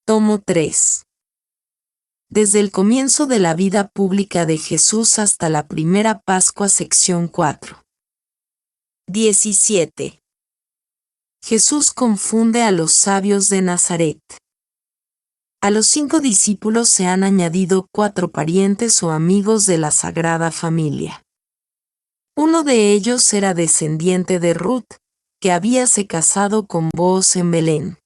Tomo 3. Desde el comienzo de la vida pública de Jesús hasta la primera Pascua, sección 4. 17. Jesús confunde a los sabios de Nazaret. A los 5 discípulos se han añadido 4 parientes o amigos de la Sagrada Familia. Uno de ellos era descendiente de Ruth, que habíase casado con Booz en Belén.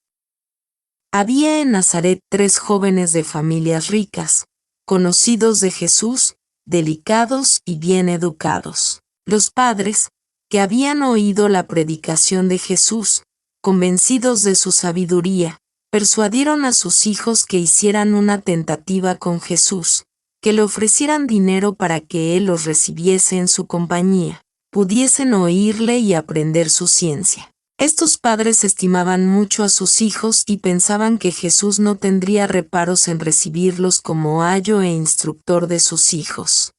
Había en Nazaret 3 jóvenes de familias ricas, conocidos de Jesús, delicados y bien educados. Los padres, que habían oído la predicación de Jesús, convencidos de su sabiduría, persuadieron a sus hijos que hicieran una tentativa con Jesús, que le ofrecieran dinero para que él los recibiese en su compañía, pudiesen oírle y aprender su ciencia. Estos padres estimaban mucho a sus hijos y pensaban que Jesús no tendría reparos en recibirlos como ayo e instructor de sus hijos.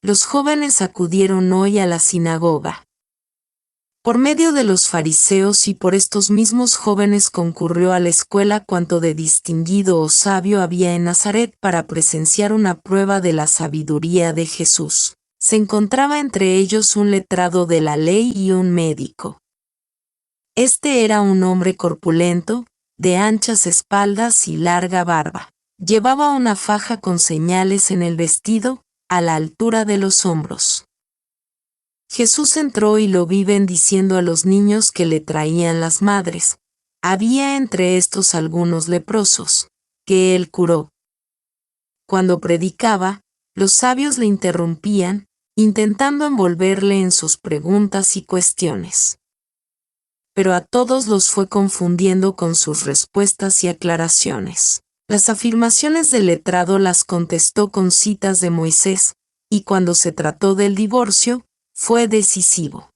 Los jóvenes acudieron hoy a la sinagoga. Por medio de los fariseos y por estos mismos jóvenes concurrió a la escuela cuanto de distinguido o sabio había en Nazaret para presenciar una prueba de la sabiduría de Jesús. Se encontraba entre ellos un letrado de la ley y un médico. Este era un hombre corpulento, de anchas espaldas y larga barba. Llevaba una faja con señales en el vestido, a la altura de los hombros. Jesús entró y lo vi bendiciendo a los niños que le traían las madres. Había entre estos algunos leprosos, que él curó. Cuando predicaba, los sabios le interrumpían, intentando envolverle en sus preguntas y cuestiones. Pero a todos los fue confundiendo con sus respuestas y aclaraciones. Las afirmaciones del letrado las contestó con citas de Moisés, y cuando se trató del divorcio, fue decisivo.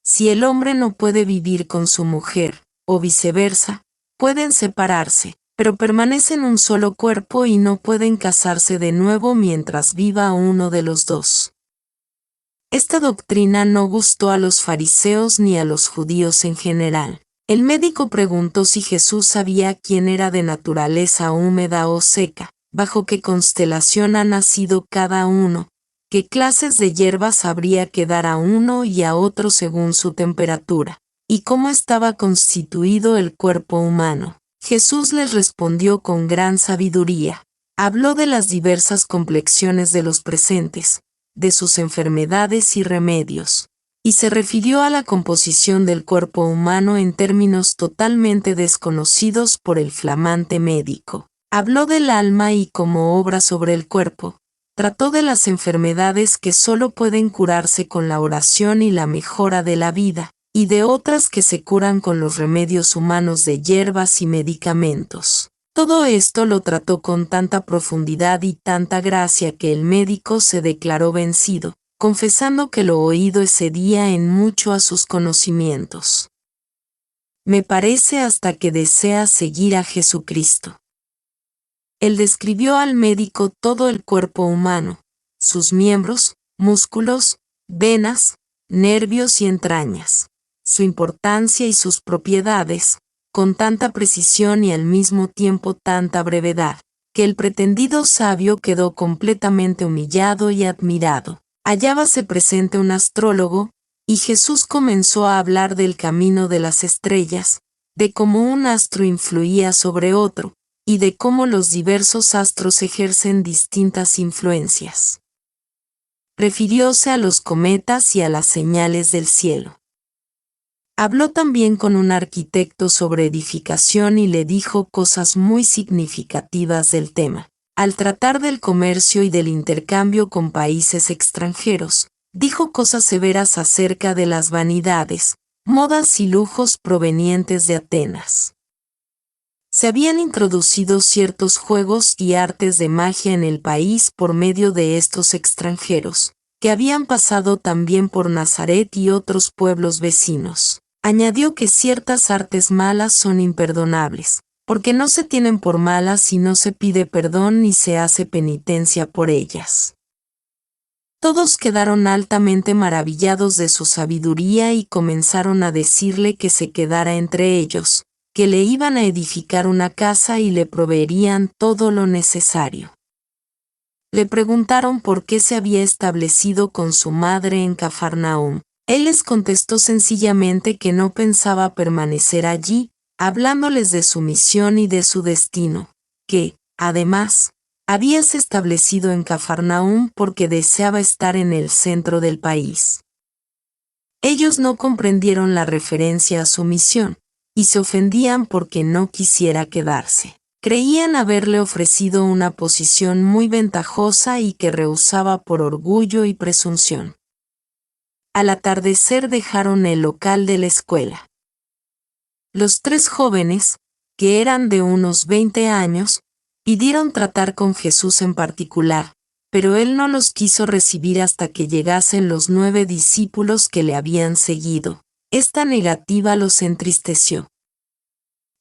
Si el hombre no puede vivir con su mujer, o viceversa, pueden separarse, pero permanecen un solo cuerpo y no pueden casarse de nuevo mientras viva uno de los dos. Esta doctrina no gustó a los fariseos ni a los judíos en general. El médico preguntó si Jesús sabía quién era de naturaleza húmeda o seca, bajo qué constelación ha nacido cada uno, qué clases de hierbas habría que dar a uno y a otro según su temperatura, y cómo estaba constituido el cuerpo humano. Jesús les respondió con gran sabiduría. Habló de las diversas complexiones de los presentes, de sus enfermedades y remedios, y se refirió a la composición del cuerpo humano en términos totalmente desconocidos por el flamante médico. Habló del alma y cómo obra sobre el cuerpo. Trató de las enfermedades que solo pueden curarse con la oración y la mejora de la vida, y de otras que se curan con los remedios humanos de hierbas y medicamentos. Todo esto lo trató con tanta profundidad y tanta gracia que el médico se declaró vencido, confesando que lo oído excedía en mucho a sus conocimientos. Me parece hasta que desea seguir a Jesucristo. Él describió al médico todo el cuerpo humano, sus miembros, músculos, venas, nervios y entrañas, su importancia y sus propiedades, con tanta precisión y al mismo tiempo tanta brevedad, que el pretendido sabio quedó completamente humillado y admirado. Hallábase presente un astrólogo, y Jesús comenzó a hablar del camino de las estrellas, de cómo un astro influía sobre otro, y de cómo los diversos astros ejercen distintas influencias. Refirióse a los cometas y a las señales del cielo. Habló también con un arquitecto sobre edificación y le dijo cosas muy significativas del tema. Al tratar del comercio y del intercambio con países extranjeros, dijo cosas severas acerca de las vanidades, modas y lujos provenientes de Atenas. Se habían introducido ciertos juegos y artes de magia en el país por medio de estos extranjeros, que habían pasado también por Nazaret y otros pueblos vecinos. Añadió que ciertas artes malas son imperdonables, porque no se tienen por malas si no se pide perdón ni se hace penitencia por ellas. Todos quedaron altamente maravillados de su sabiduría y comenzaron a decirle que se quedara entre ellos, que le iban a edificar una casa y le proveerían todo lo necesario. Le preguntaron por qué se había establecido con su madre en Cafarnaúm. Él les contestó sencillamente que no pensaba permanecer allí, hablándoles de su misión y de su destino, que, además, habíase establecido en Cafarnaúm porque deseaba estar en el centro del país. Ellos no comprendieron la referencia a su misión, y se ofendían porque no quisiera quedarse. Creían haberle ofrecido una posición muy ventajosa y que rehusaba por orgullo y presunción. Al atardecer dejaron el local de la escuela. Los 3 jóvenes, que eran de unos 20 años, pidieron tratar con Jesús en particular, pero él no los quiso recibir hasta que llegasen los 9 discípulos que le habían seguido. Esta negativa los entristeció.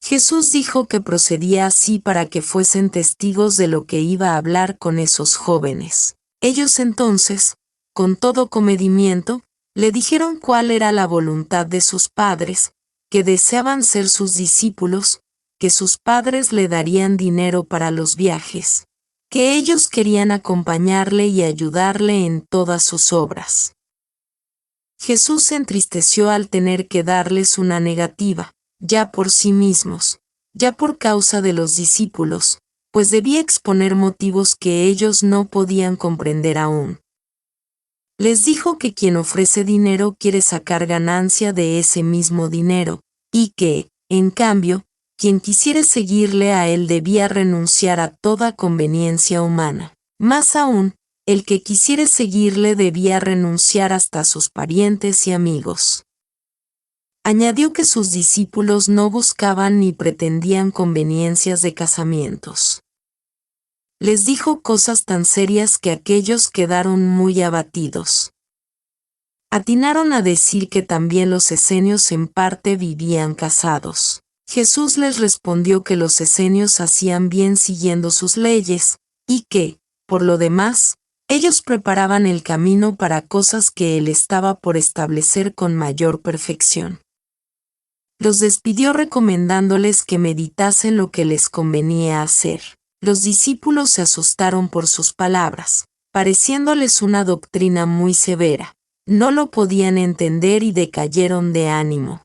Jesús dijo que procedía así para que fuesen testigos de lo que iba a hablar con esos jóvenes. Ellos entonces, con todo comedimiento, le dijeron cuál era la voluntad de sus padres, que deseaban ser sus discípulos, que sus padres le darían dinero para los viajes, que ellos querían acompañarle y ayudarle en todas sus obras. Jesús se entristeció al tener que darles una negativa, ya por sí mismos, ya por causa de los discípulos, pues debía exponer motivos que ellos no podían comprender aún. Les dijo que quien ofrece dinero quiere sacar ganancia de ese mismo dinero, y que, en cambio, quien quisiera seguirle a él debía renunciar a toda conveniencia humana. Más aún, el que quisiera seguirle debía renunciar hasta a sus parientes y amigos. Añadió que sus discípulos no buscaban ni pretendían conveniencias de casamientos. Les dijo cosas tan serias que aquellos quedaron muy abatidos. Atinaron a decir que también los esenios en parte vivían casados. Jesús les respondió que los esenios hacían bien siguiendo sus leyes, y que, por lo demás, ellos preparaban el camino para cosas que él estaba por establecer con mayor perfección. Los despidió recomendándoles que meditasen lo que les convenía hacer. Los discípulos se asustaron por sus palabras, pareciéndoles una doctrina muy severa. No lo podían entender y decayeron de ánimo.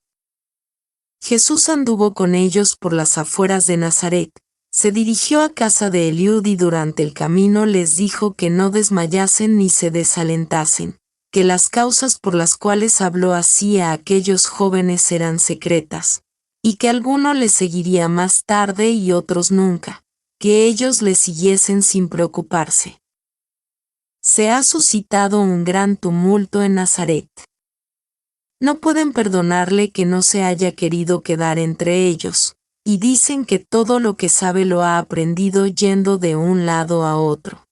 Jesús anduvo con ellos por las afueras de Nazaret, se dirigió a casa de Eliud y durante el camino les dijo que no desmayasen ni se desalentasen, que las causas por las cuales habló así a aquellos jóvenes eran secretas, y que alguno les seguiría más tarde y otros nunca, que ellos le siguiesen sin preocuparse. Se ha suscitado un gran tumulto en Nazaret. No pueden perdonarle que no se haya querido quedar entre ellos, y dicen que todo lo que sabe lo ha aprendido yendo de un lado a otro.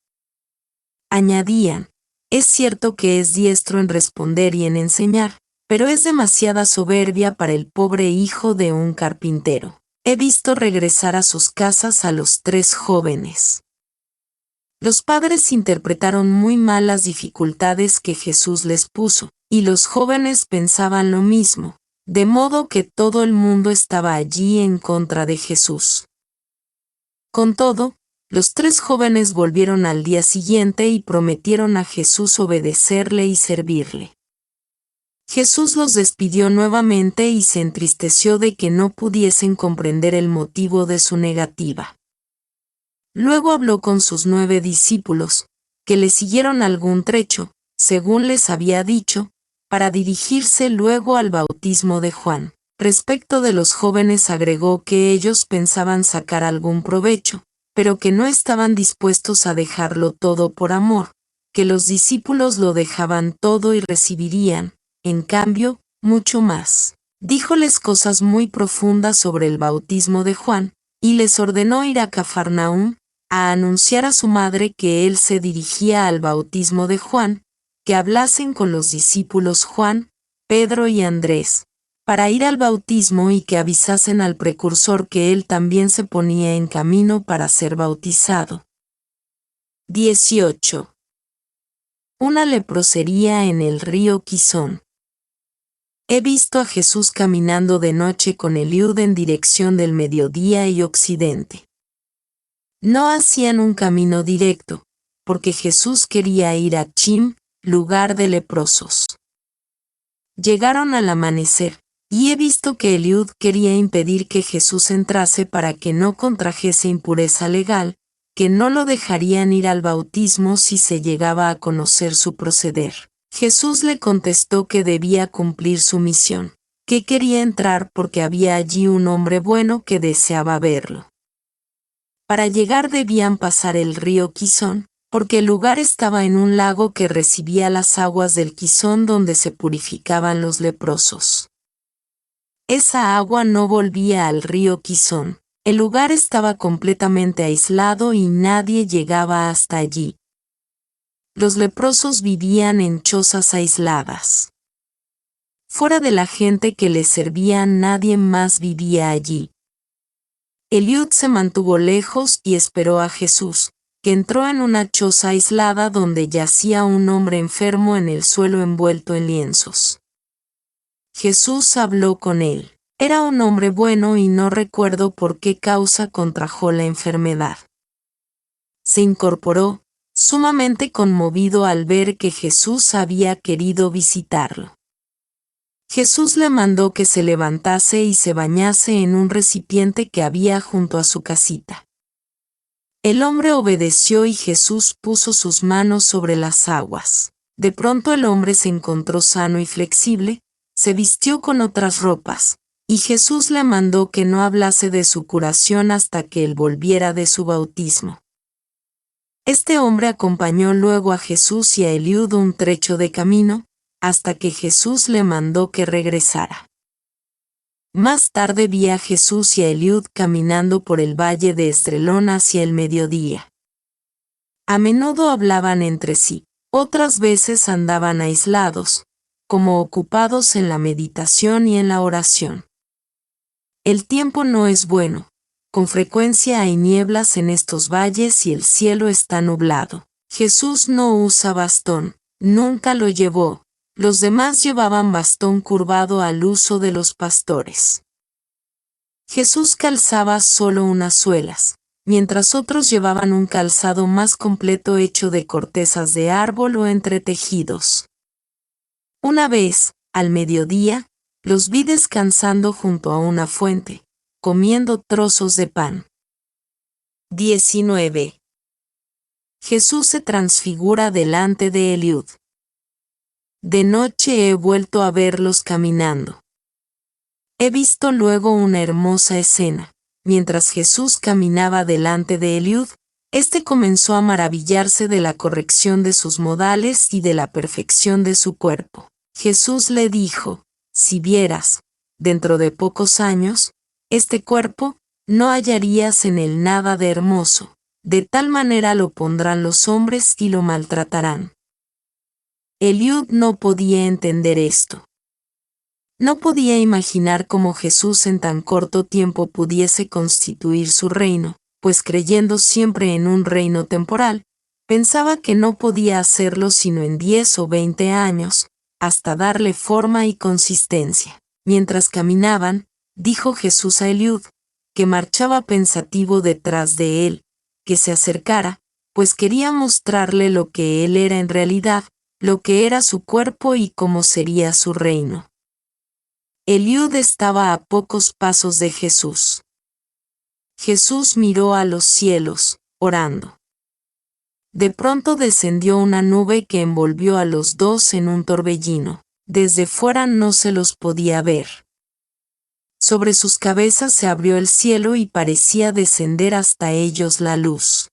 Añadían, es cierto que es diestro en responder y en enseñar, pero es demasiada soberbia para el pobre hijo de un carpintero. He visto regresar a sus casas a los 3 jóvenes. Los padres interpretaron muy mal las dificultades que Jesús les puso, y los jóvenes pensaban lo mismo, de modo que todo el mundo estaba allí en contra de Jesús. Con todo, los 3 jóvenes volvieron al día siguiente y prometieron a Jesús obedecerle y servirle. Jesús los despidió nuevamente y se entristeció de que no pudiesen comprender el motivo de su negativa. Luego habló con sus 9 discípulos, que le siguieron algún trecho, según les había dicho, para dirigirse luego al bautismo de Juan. Respecto de los jóvenes agregó que ellos pensaban sacar algún provecho, pero que no estaban dispuestos a dejarlo todo por amor, que los discípulos lo dejaban todo y recibirían, en cambio, mucho más. Díjoles cosas muy profundas sobre el bautismo de Juan, y les ordenó ir a Cafarnaúm, a anunciar a su madre que él se dirigía al bautismo de Juan, que hablasen con los discípulos Juan, Pedro y Andrés, para ir al bautismo y que avisasen al precursor que él también se ponía en camino para ser bautizado. 18. Una leprosería en el río Quizón. He visto a Jesús caminando de noche con Eliud en dirección del mediodía y occidente. No hacían un camino directo, porque Jesús quería ir a Chim, lugar de leprosos. Llegaron al amanecer, y he visto que Eliud quería impedir que Jesús entrase para que no contrajese impureza legal, que no lo dejarían ir al bautismo si se llegaba a conocer su proceder. Jesús le contestó que debía cumplir su misión, que quería entrar porque había allí un hombre bueno que deseaba verlo. Para llegar debían pasar el río Quizón, porque el lugar estaba en un lago que recibía las aguas del Quizón donde se purificaban los leprosos. Esa agua no volvía al río Quizón. El lugar estaba completamente aislado y nadie llegaba hasta allí. Los leprosos vivían en chozas aisladas. Fuera de la gente que les servía, nadie más vivía allí. Eliud se mantuvo lejos y esperó a Jesús, que entró en una choza aislada donde yacía un hombre enfermo en el suelo envuelto en lienzos. Jesús habló con él. Era un hombre bueno y no recuerdo por qué causa contrajo la enfermedad. Se incorporó, sumamente conmovido al ver que Jesús había querido visitarlo. Jesús le mandó que se levantase y se bañase en un recipiente que había junto a su casita. El hombre obedeció y Jesús puso sus manos sobre las aguas. De pronto el hombre se encontró sano y flexible, se vistió con otras ropas, y Jesús le mandó que no hablase de su curación hasta que él volviera de su bautismo. Este hombre acompañó luego a Jesús y a Eliud un trecho de camino, hasta que Jesús le mandó que regresara. Más tarde vi a Jesús y a Eliud caminando por el valle de Estrelón hacia el mediodía. A menudo hablaban entre sí, otras veces andaban aislados, como ocupados en la meditación y en la oración. El tiempo no es bueno, con frecuencia hay nieblas en estos valles y el cielo está nublado. Jesús no usa bastón, nunca lo llevó. Los demás llevaban bastón curvado al uso de los pastores. Jesús calzaba solo unas suelas, mientras otros llevaban un calzado más completo hecho de cortezas de árbol o entretejidos. Una vez, al mediodía, los vi descansando junto a una fuente, comiendo trozos de pan. 19. Jesús se transfigura delante de Eliud. De noche he vuelto a verlos caminando. He visto luego una hermosa escena. Mientras Jesús caminaba delante de Eliud, éste comenzó a maravillarse de la corrección de sus modales y de la perfección de su cuerpo. Jesús le dijo, si vieras, dentro de pocos años, este cuerpo, no hallarías en él nada de hermoso, de tal manera lo pondrán los hombres y lo maltratarán. Eliud no podía entender esto. No podía imaginar cómo Jesús en tan corto tiempo pudiese constituir su reino, pues creyendo siempre en un reino temporal, pensaba que no podía hacerlo sino en 10 o 20 años, hasta darle forma y consistencia. Mientras caminaban, dijo Jesús a Eliud, que marchaba pensativo detrás de él, que se acercara, pues quería mostrarle lo que él era en realidad, lo que era su cuerpo y cómo sería su reino. Eliud estaba a pocos pasos de Jesús. Jesús miró a los cielos, orando. De pronto descendió una nube que envolvió a los dos en un torbellino. Desde fuera no se los podía ver. Sobre sus cabezas se abrió el cielo y parecía descender hasta ellos la luz.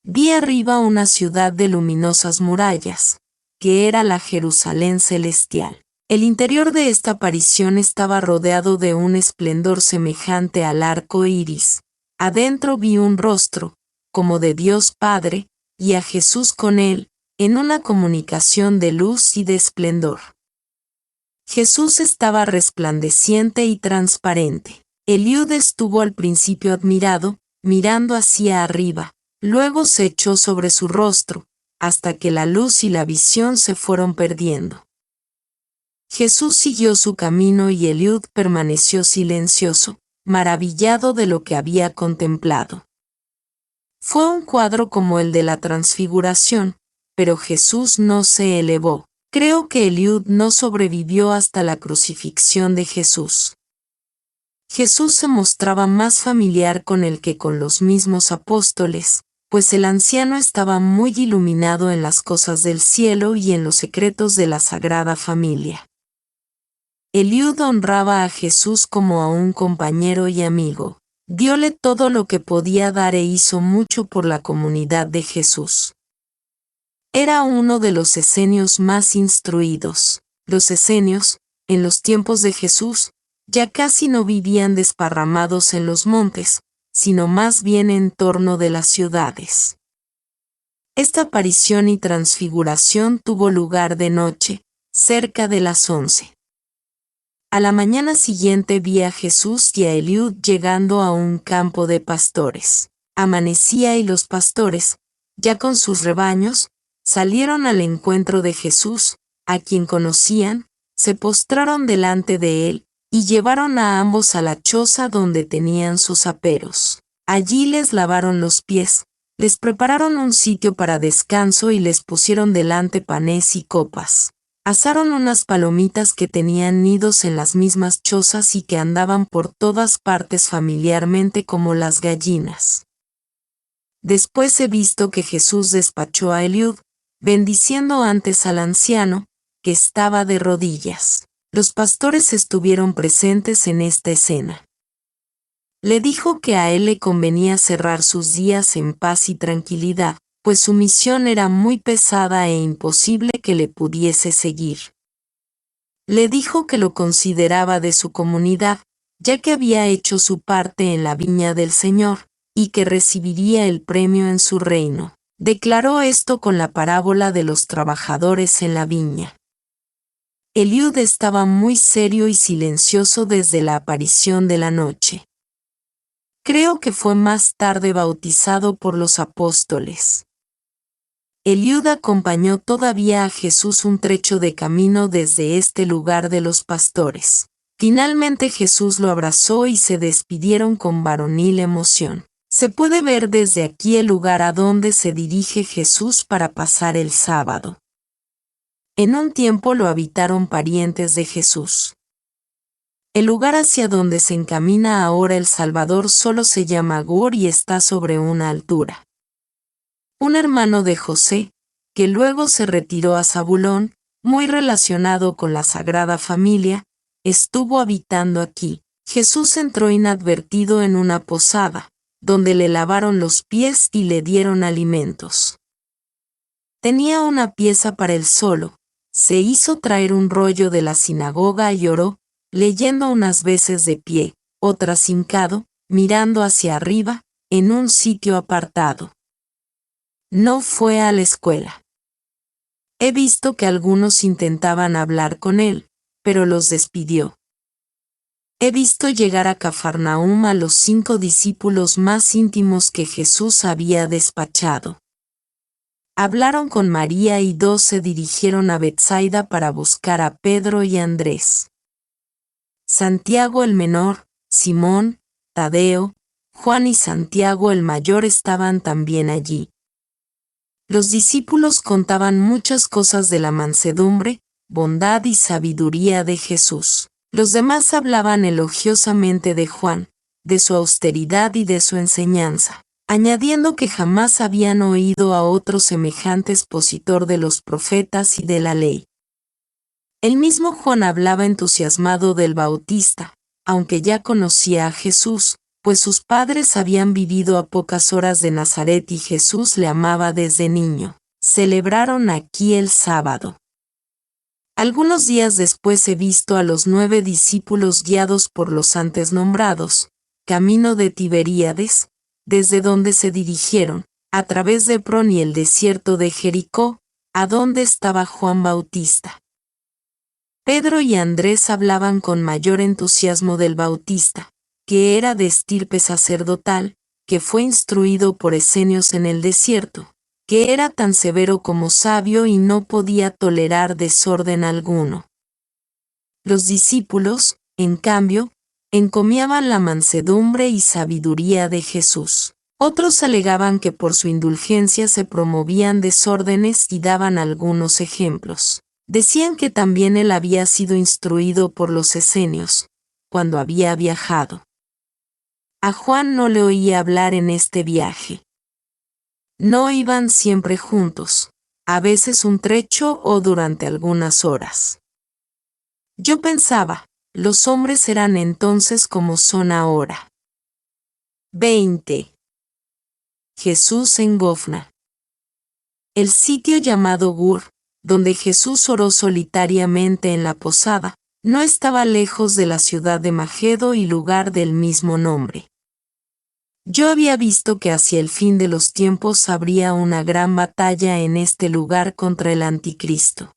Vi arriba una ciudad de luminosas murallas, que era la Jerusalén celestial. El interior de esta aparición estaba rodeado de un esplendor semejante al arco iris. Adentro vi un rostro, como de Dios Padre, y a Jesús con él, en una comunicación de luz y de esplendor. Jesús estaba resplandeciente y transparente. Eliud estuvo al principio admirado, mirando hacia arriba, luego se echó sobre su rostro, hasta que la luz y la visión se fueron perdiendo. Jesús siguió su camino y Eliud permaneció silencioso, maravillado de lo que había contemplado. Fue un cuadro como el de la Transfiguración, pero Jesús no se elevó. Creo que Eliud no sobrevivió hasta la crucifixión de Jesús. Jesús se mostraba más familiar con él que con los mismos apóstoles, pues el anciano estaba muy iluminado en las cosas del cielo y en los secretos de la Sagrada Familia. Eliud honraba a Jesús como a un compañero y amigo. Dióle todo lo que podía dar e hizo mucho por la comunidad de Jesús. Era uno de los esenios más instruidos. Los esenios, en los tiempos de Jesús, ya casi no vivían desparramados en los montes, sino más bien en torno de las ciudades. Esta aparición y transfiguración tuvo lugar de noche, cerca de las 11. A la mañana siguiente vi a Jesús y a Eliud llegando a un campo de pastores. Amanecía y los pastores, ya con sus rebaños, salieron al encuentro de Jesús, a quien conocían, se postraron delante de él, y llevaron a ambos a la choza donde tenían sus aperos. Allí les lavaron los pies, les prepararon un sitio para descanso y les pusieron delante panes y copas. Asaron unas palomitas que tenían nidos en las mismas chozas y que andaban por todas partes familiarmente como las gallinas. Después he visto que Jesús despachó a Eliud, bendiciendo antes al anciano, que estaba de rodillas. Los pastores estuvieron presentes en esta escena. Le dijo que a él le convenía cerrar sus días en paz y tranquilidad, pues su misión era muy pesada e imposible que le pudiese seguir. Le dijo que lo consideraba de su comunidad, ya que había hecho su parte en la viña del Señor, y que recibiría el premio en su reino. Declaró esto con la parábola de los trabajadores en la viña. Eliud estaba muy serio y silencioso desde la aparición de la noche. Creo que fue más tarde bautizado por los apóstoles. Eliud acompañó todavía a Jesús un trecho de camino desde este lugar de los pastores. Finalmente Jesús lo abrazó y se despidieron con varonil emoción. Se puede ver desde aquí el lugar a donde se dirige Jesús para pasar el sábado. En un tiempo lo habitaron parientes de Jesús. El lugar hacia donde se encamina ahora el Salvador solo se llama Gur y está sobre una altura. Un hermano de José, que luego se retiró a Zabulón, muy relacionado con la Sagrada Familia, estuvo habitando aquí. Jesús entró inadvertido en una posada, donde le lavaron los pies y le dieron alimentos. Tenía una pieza para él solo. Se hizo traer un rollo de la sinagoga y oró, leyendo unas veces de pie, otras hincado, mirando hacia arriba, en un sitio apartado. No fue a la escuela. He visto que algunos intentaban hablar con él, pero los despidió. He visto llegar a Cafarnaúm a los 5 discípulos más íntimos que Jesús había despachado. Hablaron con María y 2 se dirigieron a Betsaida para buscar a Pedro y Andrés. Santiago el menor, Simón, Tadeo, Juan y Santiago el mayor estaban también allí. Los discípulos contaban muchas cosas de la mansedumbre, bondad y sabiduría de Jesús. Los demás hablaban elogiosamente de Juan, de su austeridad y de su enseñanza, añadiendo que jamás habían oído a otro semejante expositor de los profetas y de la ley. El mismo Juan hablaba entusiasmado del Bautista, aunque ya conocía a Jesús, pues sus padres habían vivido a pocas horas de Nazaret y Jesús le amaba desde niño. Celebraron aquí el sábado. Algunos días después he visto a los 9 discípulos guiados por los antes nombrados, camino de Tiberíades, desde donde se dirigieron, a través de Hebrón y el desierto de Jericó, a donde estaba Juan Bautista. Pedro y Andrés hablaban con mayor entusiasmo del Bautista, que era de estirpe sacerdotal, que fue instruido por esenios en el desierto, que era tan severo como sabio y no podía tolerar desorden alguno. Los discípulos, en cambio, encomiaban la mansedumbre y sabiduría de Jesús. Otros alegaban que por su indulgencia se promovían desórdenes y daban algunos ejemplos. Decían que también él había sido instruido por los esenios, cuando había viajado. A Juan no le oía hablar en este viaje. No iban siempre juntos, a veces un trecho o durante algunas horas. Yo pensaba, los hombres eran entonces como son ahora. 20. Jesús en Gofna. El sitio llamado Gur, donde Jesús oró solitariamente en la posada, no estaba lejos de la ciudad de Magedo y lugar del mismo nombre. Yo había visto que hacia el fin de los tiempos habría una gran batalla en este lugar contra el anticristo.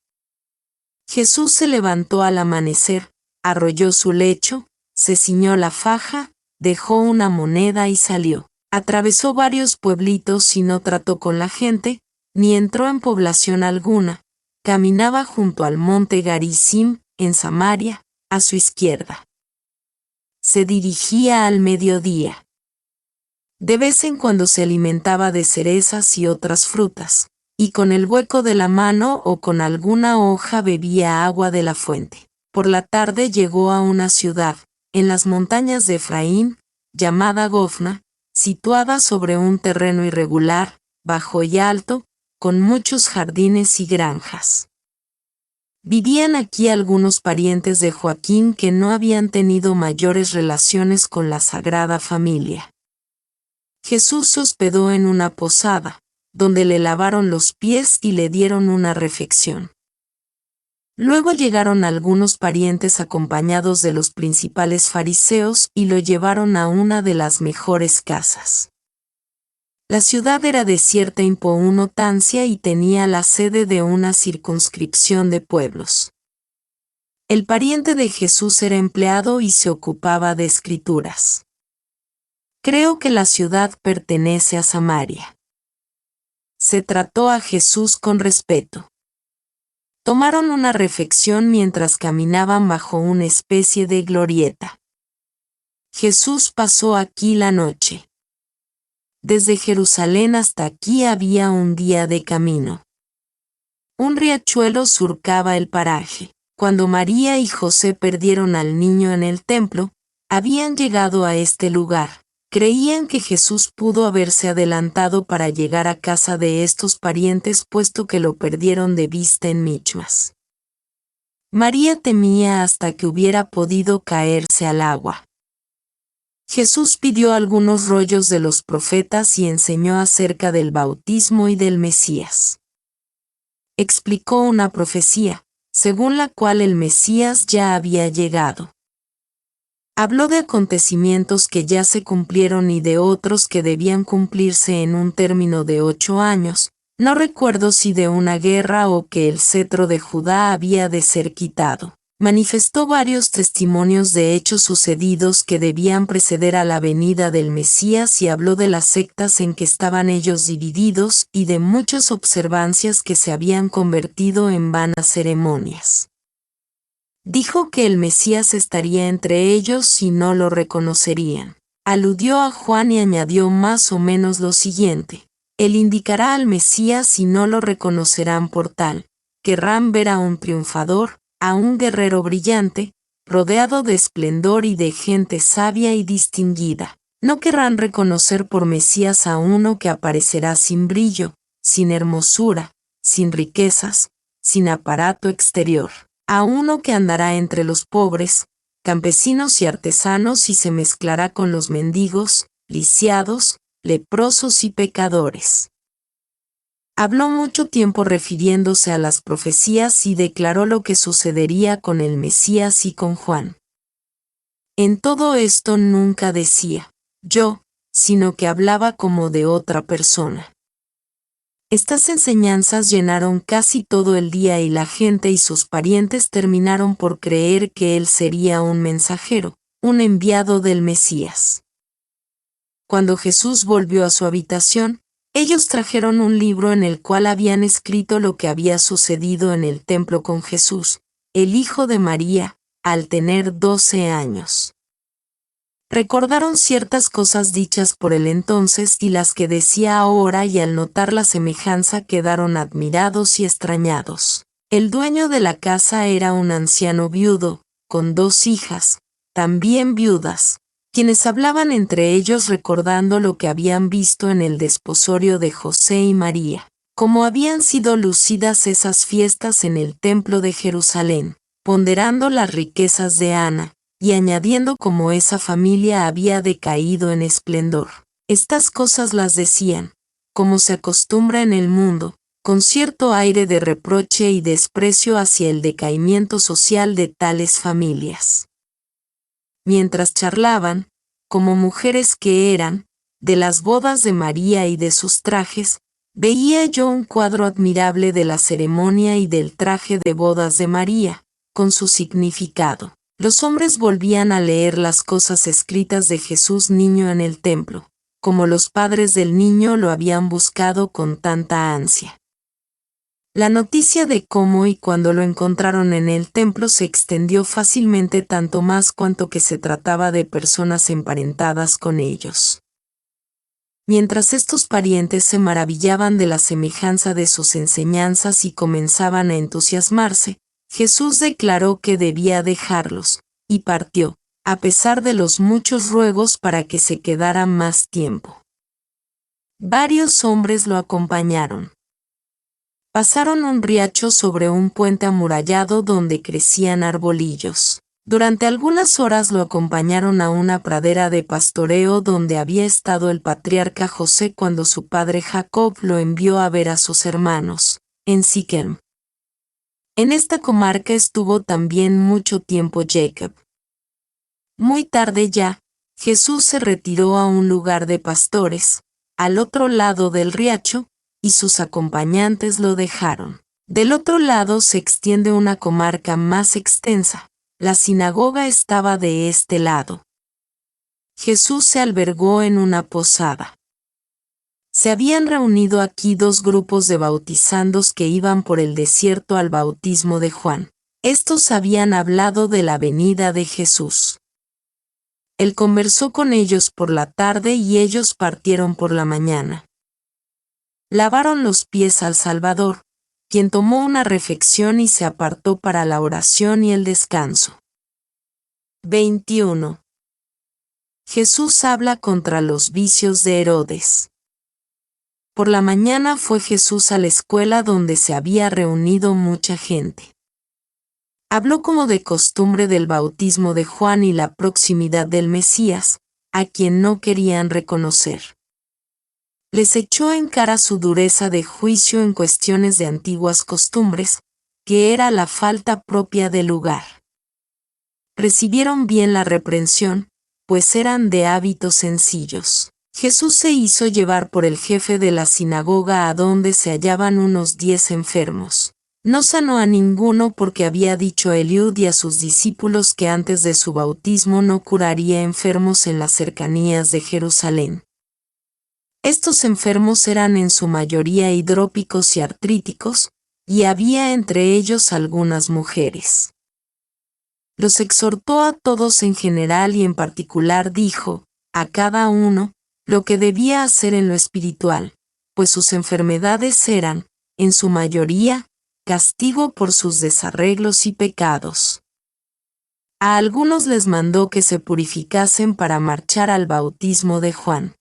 Jesús se levantó al amanecer, arrolló su lecho, se ciñó la faja, dejó una moneda y salió. Atravesó varios pueblitos y no trató con la gente, ni entró en población alguna. Caminaba junto al monte Garizim, en Samaria, a su izquierda. Se dirigía al mediodía. De vez en cuando se alimentaba de cerezas y otras frutas, y con el hueco de la mano o con alguna hoja bebía agua de la fuente. Por la tarde llegó a una ciudad, en las montañas de Efraín, llamada Gofna, situada sobre un terreno irregular, bajo y alto, con muchos jardines y granjas. Vivían aquí algunos parientes de Joaquín que no habían tenido mayores relaciones con la Sagrada Familia. Jesús se hospedó en una posada, donde le lavaron los pies y le dieron una refección. Luego llegaron algunos parientes acompañados de los principales fariseos y lo llevaron a una de las mejores casas. La ciudad era de cierta importancia y tenía la sede de una circunscripción de pueblos. El pariente de Jesús era empleado y se ocupaba de escrituras. Creo que la ciudad pertenece a Samaria. Se trató a Jesús con respeto. Tomaron una refección mientras caminaban bajo una especie de glorieta. Jesús pasó aquí la noche. Desde Jerusalén hasta aquí había un día de camino. Un riachuelo surcaba el paraje. Cuando María y José perdieron al niño en el templo, habían llegado a este lugar. Creían que Jesús pudo haberse adelantado para llegar a casa de estos parientes puesto que lo perdieron de vista en Michmas. María temía hasta que hubiera podido caerse al agua. Jesús pidió algunos rollos de los profetas y enseñó acerca del bautismo y del Mesías. Explicó una profecía, según la cual el Mesías ya había llegado. Habló de acontecimientos que ya se cumplieron y de otros que debían cumplirse en un término de 8 años, no recuerdo si de una guerra o que el cetro de Judá había de ser quitado. Manifestó varios testimonios de hechos sucedidos que debían preceder a la venida del Mesías y habló de las sectas en que estaban ellos divididos y de muchas observancias que se habían convertido en vanas ceremonias. Dijo que el Mesías estaría entre ellos y no lo reconocerían. Aludió a Juan y añadió más o menos lo siguiente: Él indicará al Mesías y no lo reconocerán por tal. Querrán ver a un triunfador, a un guerrero brillante, rodeado de esplendor y de gente sabia y distinguida. No querrán reconocer por Mesías a uno que aparecerá sin brillo, sin hermosura, sin riquezas, sin aparato exterior. A uno que andará entre los pobres, campesinos y artesanos y se mezclará con los mendigos, lisiados, leprosos y pecadores. Habló mucho tiempo refiriéndose a las profecías y declaró lo que sucedería con el Mesías y con Juan. En todo esto nunca decía yo, sino que hablaba como de otra persona. Estas enseñanzas llenaron casi todo el día y la gente y sus parientes terminaron por creer que él sería un mensajero, un enviado del Mesías. Cuando Jesús volvió a su habitación, ellos trajeron un libro en el cual habían escrito lo que había sucedido en el templo con Jesús, el hijo de María, al tener 12 años. Recordaron ciertas cosas dichas por él entonces y las que decía ahora, y al notar la semejanza quedaron admirados y extrañados. El dueño de la casa era un anciano viudo, con 2 hijas, también viudas, quienes hablaban entre ellos recordando lo que habían visto en el desposorio de José y María, cómo habían sido lucidas esas fiestas en el templo de Jerusalén, ponderando las riquezas de Ana, y añadiendo cómo esa familia había decaído en esplendor. Estas cosas las decían, como se acostumbra en el mundo, con cierto aire de reproche y desprecio hacia el decaimiento social de tales familias. Mientras charlaban, como mujeres que eran, de las bodas de María y de sus trajes, veía yo un cuadro admirable de la ceremonia y del traje de bodas de María, con su significado. Los hombres volvían a leer las cosas escritas de Jesús niño en el templo, como los padres del niño lo habían buscado con tanta ansia. La noticia de cómo y cuándo lo encontraron en el templo se extendió fácilmente, tanto más cuanto que se trataba de personas emparentadas con ellos. Mientras estos parientes se maravillaban de la semejanza de sus enseñanzas y comenzaban a entusiasmarse, Jesús declaró que debía dejarlos, y partió, a pesar de los muchos ruegos para que se quedara más tiempo. Varios hombres lo acompañaron. Pasaron un riacho sobre un puente amurallado donde crecían arbolillos. Durante algunas horas lo acompañaron a una pradera de pastoreo donde había estado el patriarca José cuando su padre Jacob lo envió a ver a sus hermanos, en Siquem. En esta comarca estuvo también mucho tiempo Jacob. Muy tarde ya, Jesús se retiró a un lugar de pastores, al otro lado del riacho, y sus acompañantes lo dejaron. Del otro lado se extiende una comarca más extensa. La sinagoga estaba de este lado. Jesús se albergó en una posada. Se habían reunido aquí 2 grupos de bautizandos que iban por el desierto al bautismo de Juan. Estos habían hablado de la venida de Jesús. Él conversó con ellos por la tarde y ellos partieron por la mañana. Lavaron los pies al Salvador, quien tomó una refección y se apartó para la oración y el descanso. 21. Jesús habla contra los vicios de Herodes. Por la mañana fue Jesús a la escuela donde se había reunido mucha gente. Habló como de costumbre del bautismo de Juan y la proximidad del Mesías, a quien no querían reconocer. Les echó en cara su dureza de juicio en cuestiones de antiguas costumbres, que era la falta propia del lugar. Recibieron bien la reprensión, pues eran de hábitos sencillos. Jesús se hizo llevar por el jefe de la sinagoga a donde se hallaban unos 10 enfermos. No sanó a ninguno porque había dicho a Eliud y a sus discípulos que antes de su bautismo no curaría enfermos en las cercanías de Jerusalén. Estos enfermos eran en su mayoría hidrópicos y artríticos, y había entre ellos algunas mujeres. Los exhortó a todos en general y en particular dijo, a cada uno, lo que debía hacer en lo espiritual, pues sus enfermedades eran, en su mayoría, castigo por sus desarreglos y pecados. A algunos les mandó que se purificasen para marchar al bautismo de Juan.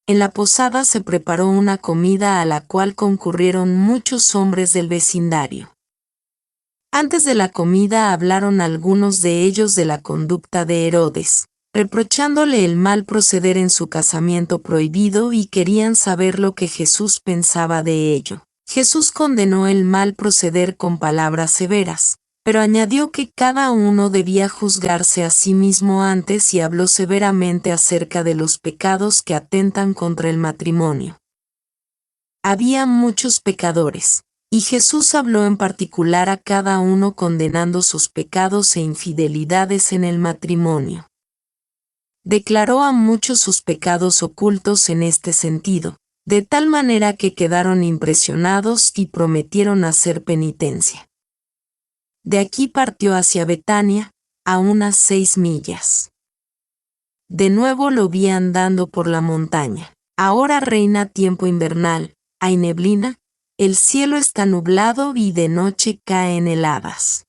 En la posada se preparó una comida a la cual concurrieron muchos hombres del vecindario. Antes de la comida hablaron algunos de ellos de la conducta de Herodes, reprochándole el mal proceder en su casamiento prohibido y querían saber lo que Jesús pensaba de ello. Jesús condenó el mal proceder con palabras severas, pero añadió que cada uno debía juzgarse a sí mismo antes y habló severamente acerca de los pecados que atentan contra el matrimonio. Había muchos pecadores, y Jesús habló en particular a cada uno condenando sus pecados e infidelidades en el matrimonio. Declaró a muchos sus pecados ocultos en este sentido, de tal manera que quedaron impresionados y prometieron hacer penitencia. De aquí partió hacia Betania, a unas 6 millas. De nuevo lo vi andando por la montaña. Ahora reina tiempo invernal, hay neblina, el cielo está nublado y de noche caen heladas.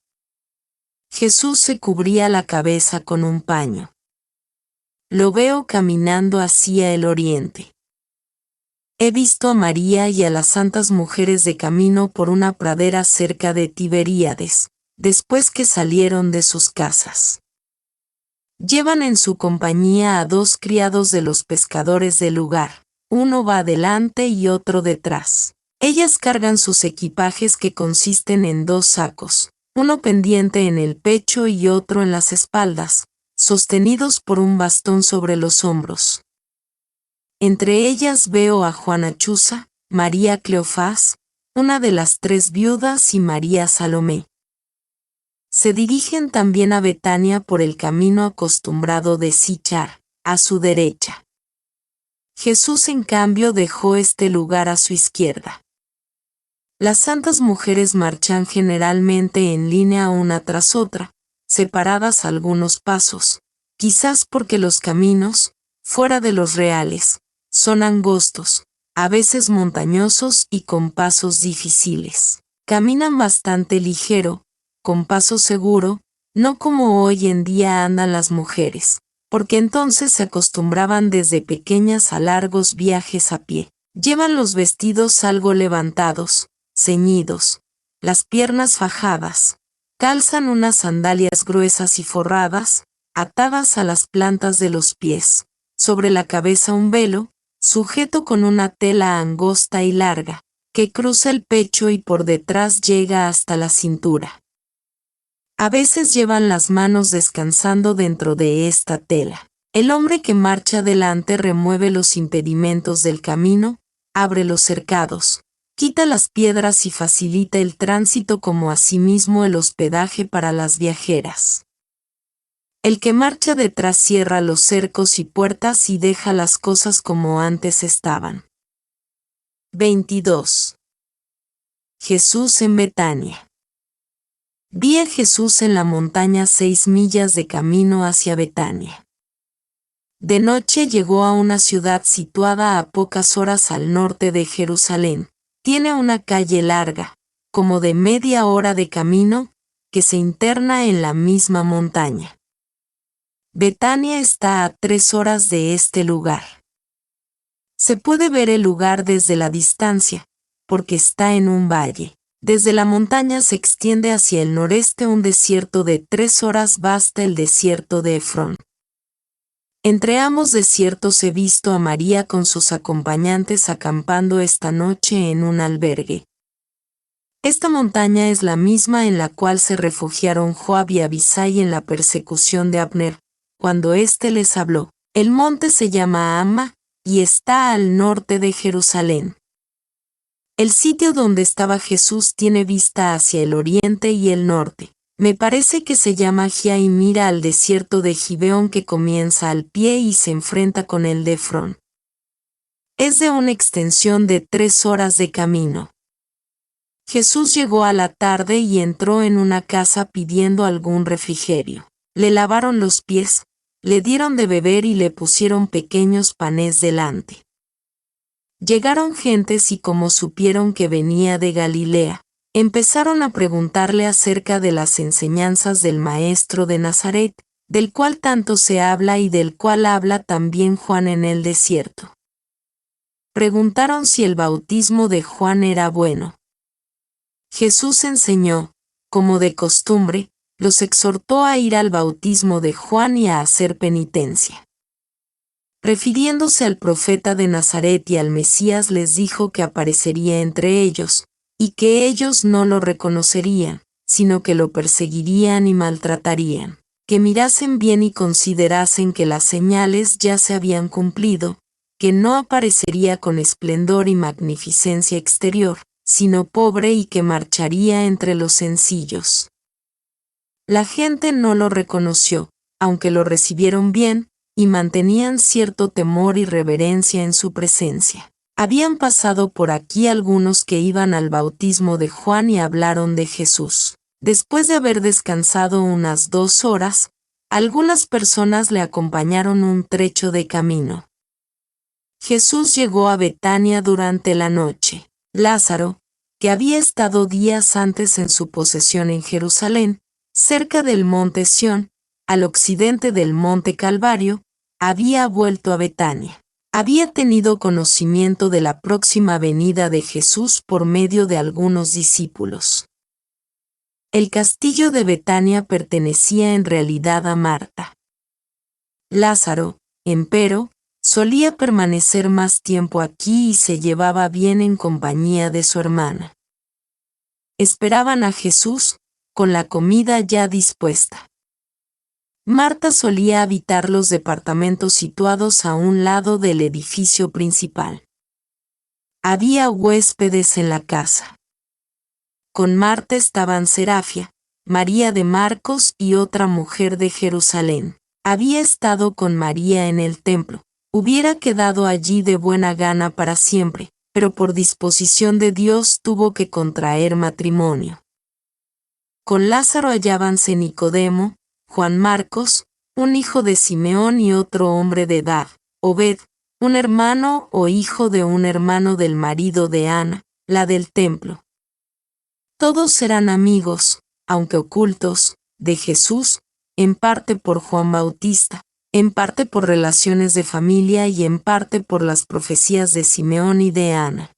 Jesús se cubría la cabeza con un paño. Lo veo caminando hacia el oriente. He visto a María y a las santas mujeres de camino por una pradera cerca de Tiberíades, después que salieron de sus casas. Llevan en su compañía a 2 criados de los pescadores del lugar, uno va adelante y otro detrás. Ellas cargan sus equipajes que consisten en 2 sacos, uno pendiente en el pecho y otro en las espaldas, sostenidos por un bastón sobre los hombros. Entre ellas veo a Juana Chuza, María Cleofás, una de las 3 viudas y María Salomé. Se dirigen también a Betania por el camino acostumbrado de Sichar, a su derecha. Jesús en cambio dejó este lugar a su izquierda. Las santas mujeres marchan generalmente en línea una tras otra, separadas algunos pasos, quizás porque los caminos, fuera de los reales, son angostos, a veces montañosos y con pasos difíciles. Caminan bastante ligero, con paso seguro, no como hoy en día andan las mujeres, porque entonces se acostumbraban desde pequeñas a largos viajes a pie. Llevan los vestidos algo levantados, ceñidos, las piernas fajadas, calzan unas sandalias gruesas y forradas, atadas a las plantas de los pies, sobre la cabeza un velo, sujeto con una tela angosta y larga, que cruza el pecho y por detrás llega hasta la cintura. A veces llevan las manos descansando dentro de esta tela. El hombre que marcha delante remueve los impedimentos del camino, abre los cercados, quita las piedras y facilita el tránsito como asimismo el hospedaje para las viajeras. El que marcha detrás cierra los cercos y puertas y deja las cosas como antes estaban. 22. Jesús en Betania. Vi a Jesús en la montaña 6 millas de camino hacia Betania. De noche llegó a una ciudad situada a pocas horas al norte de Jerusalén. Tiene una calle larga, como de media hora de camino, que se interna en la misma montaña. Betania está a 3 horas de este lugar. Se puede ver el lugar desde la distancia, porque está en un valle. Desde la montaña se extiende hacia el noreste un desierto de 3 horas basta el desierto de Efrón. Entre ambos desiertos he visto a María con sus acompañantes acampando esta noche en un albergue. Esta montaña es la misma en la cual se refugiaron Joab y Abisai en la persecución de Abner, cuando éste les habló. El monte se llama Amma, y está al norte de Jerusalén. El sitio donde estaba Jesús tiene vista hacia el oriente y el norte. Me parece que se llama Gia y mira al desierto de Gibeón que comienza al pie y se enfrenta con el de Efrón. Es de una extensión de 3 horas de camino. Jesús llegó a la tarde y entró en una casa pidiendo algún refrigerio. Le lavaron los pies, le dieron de beber y le pusieron pequeños panes delante. Llegaron gentes y como supieron que venía de Galilea, empezaron a preguntarle acerca de las enseñanzas del maestro de Nazaret, del cual tanto se habla y del cual habla también Juan en el desierto. Preguntaron si el bautismo de Juan era bueno. Jesús enseñó, como de costumbre, los exhortó a ir al bautismo de Juan y a hacer penitencia. Refiriéndose al profeta de Nazaret y al Mesías les dijo que aparecería entre ellos, y que ellos no lo reconocerían, sino que lo perseguirían y maltratarían, que mirasen bien y considerasen que las señales ya se habían cumplido, que no aparecería con esplendor y magnificencia exterior, sino pobre y que marcharía entre los sencillos. La gente no lo reconoció, aunque lo recibieron bien, y mantenían cierto temor y reverencia en su presencia. Habían pasado por aquí algunos que iban al bautismo de Juan y hablaron de Jesús. Después de haber descansado unas 2 horas, algunas personas le acompañaron un trecho de camino. Jesús llegó a Betania durante la noche. Lázaro, que había estado días antes en su posesión en Jerusalén, cerca del monte Sión, al occidente del monte Calvario, había vuelto a Betania. Había tenido conocimiento de la próxima venida de Jesús por medio de algunos discípulos. El castillo de Betania pertenecía en realidad a Marta. Lázaro, empero, solía permanecer más tiempo aquí y se llevaba bien en compañía de su hermana. Esperaban a Jesús, con la comida ya dispuesta. Marta solía habitar los departamentos situados a un lado del edificio principal. Había huéspedes en la casa. Con Marta estaban Serafia, María de Marcos y otra mujer de Jerusalén. Había estado con María en el templo. Hubiera quedado allí de buena gana para siempre, pero por disposición de Dios tuvo que contraer matrimonio. Con Lázaro hallábanse Nicodemo, Juan Marcos, un hijo de Simeón y otro hombre de edad, Obed, un hermano o hijo de un hermano del marido de Ana, la del templo. Todos eran amigos, aunque ocultos, de Jesús, en parte por Juan Bautista, en parte por relaciones de familia y en parte por las profecías de Simeón y de Ana.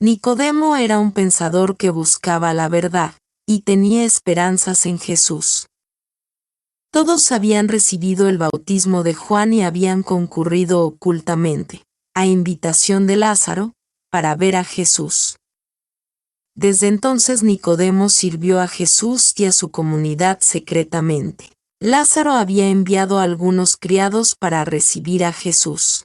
Nicodemo era un pensador que buscaba la verdad, y tenía esperanzas en Jesús. Todos habían recibido el bautismo de Juan y habían concurrido ocultamente, a invitación de Lázaro, para ver a Jesús. Desde entonces Nicodemo sirvió a Jesús y a su comunidad secretamente. Lázaro había enviado a algunos criados para recibir a Jesús.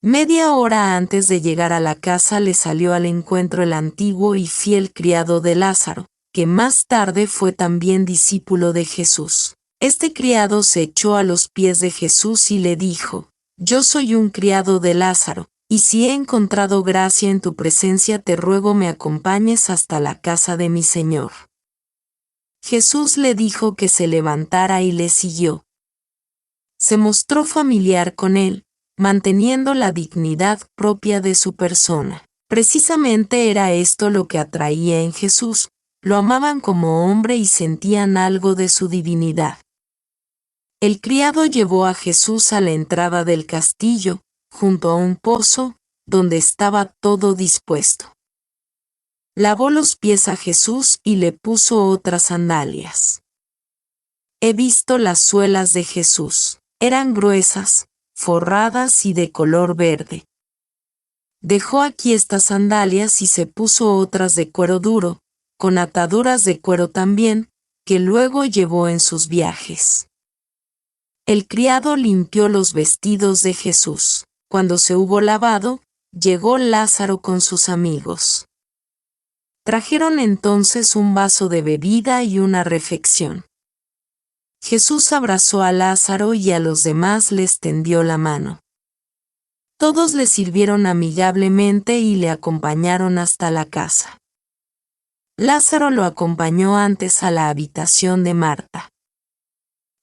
Media hora antes de llegar a la casa le salió al encuentro el antiguo y fiel criado de Lázaro, que más tarde fue también discípulo de Jesús. Este criado se echó a los pies de Jesús y le dijo: «Yo soy un criado de Lázaro, y si he encontrado gracia en tu presencia te ruego me acompañes hasta la casa de mi Señor». Jesús le dijo que se levantara y le siguió. Se mostró familiar con él, manteniendo la dignidad propia de su persona. Precisamente era esto lo que atraía en Jesús, lo amaban como hombre y sentían algo de su divinidad. El criado llevó a Jesús a la entrada del castillo, junto a un pozo, donde estaba todo dispuesto. Lavó los pies a Jesús y le puso otras sandalias. He visto las suelas de Jesús. Eran gruesas, forradas y de color verde. Dejó aquí estas sandalias y se puso otras de cuero duro, con ataduras de cuero también, que luego llevó en sus viajes. El criado limpió los vestidos de Jesús. Cuando se hubo lavado, llegó Lázaro con sus amigos. Trajeron entonces un vaso de bebida y una refección. Jesús abrazó a Lázaro y a los demás les tendió la mano. Todos le sirvieron amigablemente y le acompañaron hasta la casa. Lázaro lo acompañó antes a la habitación de Marta.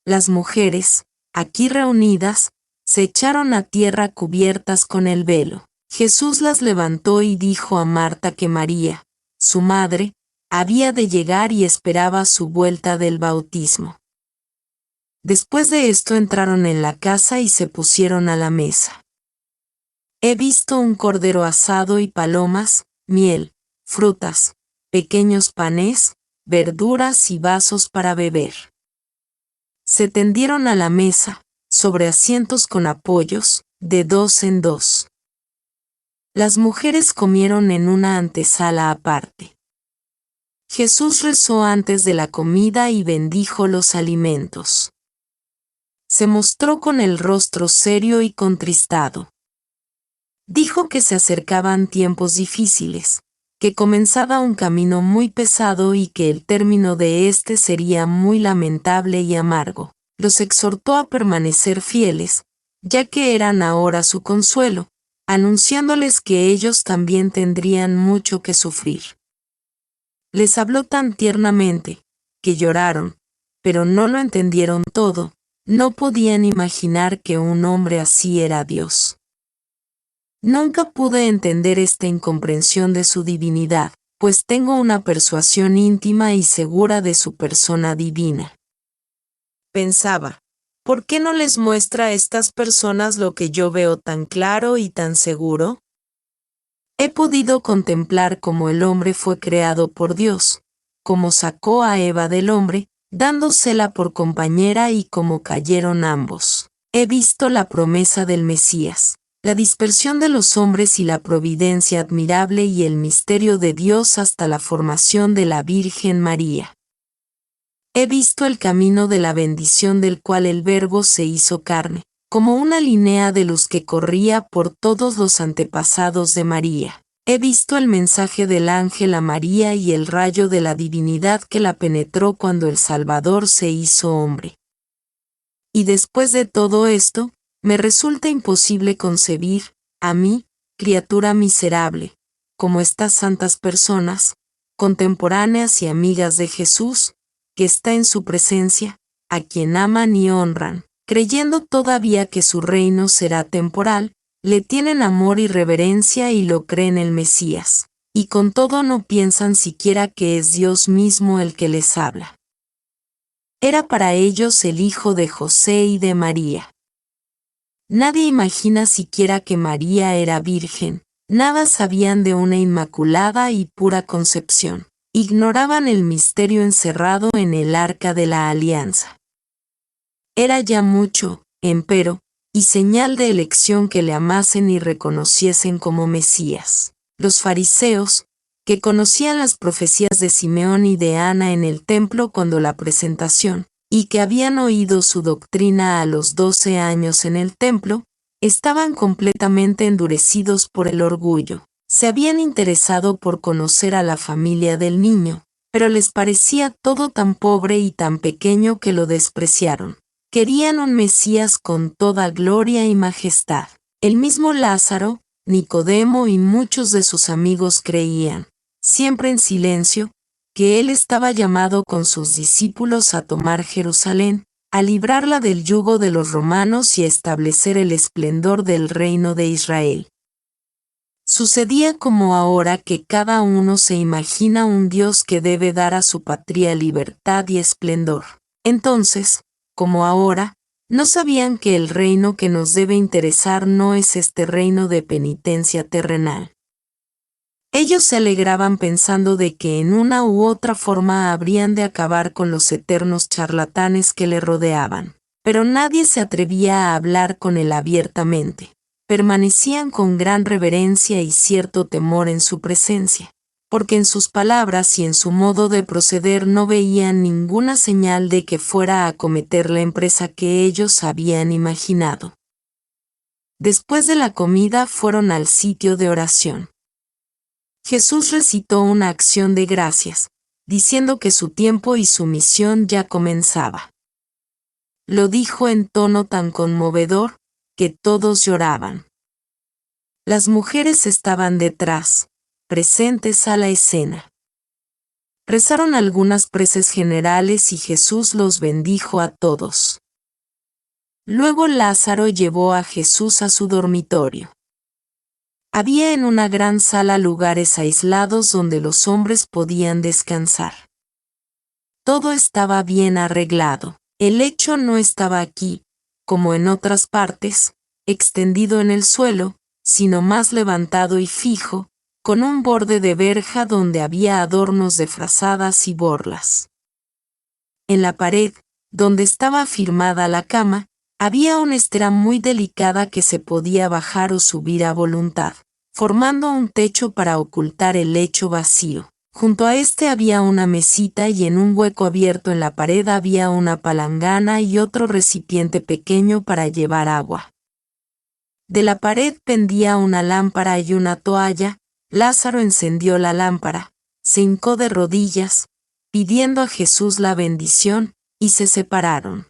Las mujeres, aquí reunidas, se echaron a tierra cubiertas con el velo. Jesús las levantó y dijo a Marta que María, su madre, había de llegar y esperaba su vuelta del bautismo. Después de esto entraron en la casa y se pusieron a la mesa. He visto un cordero asado y palomas, miel, frutas, pequeños panes, verduras y vasos para beber. Se tendieron a la mesa, sobre asientos con apoyos, de 2 en 2. Las mujeres comieron en una antesala aparte. Jesús rezó antes de la comida y bendijo los alimentos. Se mostró con el rostro serio y contristado. Dijo que se acercaban tiempos difíciles, que comenzaba un camino muy pesado y que el término de éste sería muy lamentable y amargo. Los exhortó a permanecer fieles, ya que eran ahora su consuelo, anunciándoles que ellos también tendrían mucho que sufrir. Les habló tan tiernamente, que lloraron, pero no lo entendieron todo, no podían imaginar que un hombre así era Dios. Nunca pude entender esta incomprensión de su divinidad, pues tengo una persuasión íntima y segura de su persona divina. Pensaba, ¿por qué no les muestra a estas personas lo que yo veo tan claro y tan seguro? He podido contemplar cómo el hombre fue creado por Dios, cómo sacó a Eva del hombre, dándosela por compañera y cómo cayeron ambos. He visto la promesa del Mesías, la dispersión de los hombres y la providencia admirable y el misterio de Dios hasta la formación de la Virgen María. He visto el camino de la bendición del cual el Verbo se hizo carne, como una línea de luz que corría por todos los antepasados de María. He visto el mensaje del ángel a María y el rayo de la divinidad que la penetró cuando el Salvador se hizo hombre. Y después de todo esto, me resulta imposible concebir, a mí, criatura miserable, como estas santas personas, contemporáneas y amigas de Jesús, que está en su presencia, a quien aman y honran, creyendo todavía que su reino será temporal, le tienen amor y reverencia y lo creen el Mesías, y con todo no piensan siquiera que es Dios mismo el que les habla. Era para ellos el hijo de José y de María. Nadie imagina siquiera que María era virgen, nada sabían de una inmaculada y pura concepción. Ignoraban el misterio encerrado en el arca de la alianza. Era ya mucho, empero, y señal de elección que le amasen y reconociesen como Mesías. Los fariseos, que conocían las profecías de Simeón y de Ana en el templo cuando la presentación, y que habían oído su doctrina a los 12 años en el templo, estaban completamente endurecidos por el orgullo. Se habían interesado por conocer a la familia del niño, pero les parecía todo tan pobre y tan pequeño que lo despreciaron. Querían un Mesías con toda gloria y majestad. El mismo Lázaro, Nicodemo y muchos de sus amigos creían, siempre en silencio, que él estaba llamado con sus discípulos a tomar Jerusalén, a librarla del yugo de los romanos y a establecer el esplendor del reino de Israel. Sucedía como ahora que cada uno se imagina un Dios que debe dar a su patria libertad y esplendor. Entonces, como ahora, no sabían que el reino que nos debe interesar no es este reino de penitencia terrenal. Ellos se alegraban pensando de que en una u otra forma habrían de acabar con los eternos charlatanes que le rodeaban, pero nadie se atrevía a hablar con él abiertamente. Permanecían con gran reverencia y cierto temor en su presencia, porque en sus palabras y en su modo de proceder no veían ninguna señal de que fuera a acometer la empresa que ellos habían imaginado. Después de la comida fueron al sitio de oración. Jesús recitó una acción de gracias, diciendo que su tiempo y su misión ya comenzaba. Lo dijo en tono tan conmovedor, que todos lloraban. Las mujeres estaban detrás, presentes a la escena. Rezaron algunas preces generales y Jesús los bendijo a todos. Luego Lázaro llevó a Jesús a su dormitorio. Había en una gran sala lugares aislados donde los hombres podían descansar. Todo estaba bien arreglado. El lecho no estaba aquí, como en otras partes, extendido en el suelo, sino más levantado y fijo, con un borde de verja donde había adornos de frazadas y borlas. En la pared, donde estaba firmada la cama, había una estera muy delicada que se podía bajar o subir a voluntad, formando un techo para ocultar el lecho vacío. Junto a este había una mesita y en un hueco abierto en la pared había una palangana y otro recipiente pequeño para llevar agua. De la pared pendía una lámpara y una toalla. Lázaro encendió la lámpara, se hincó de rodillas, pidiendo a Jesús la bendición, y se separaron.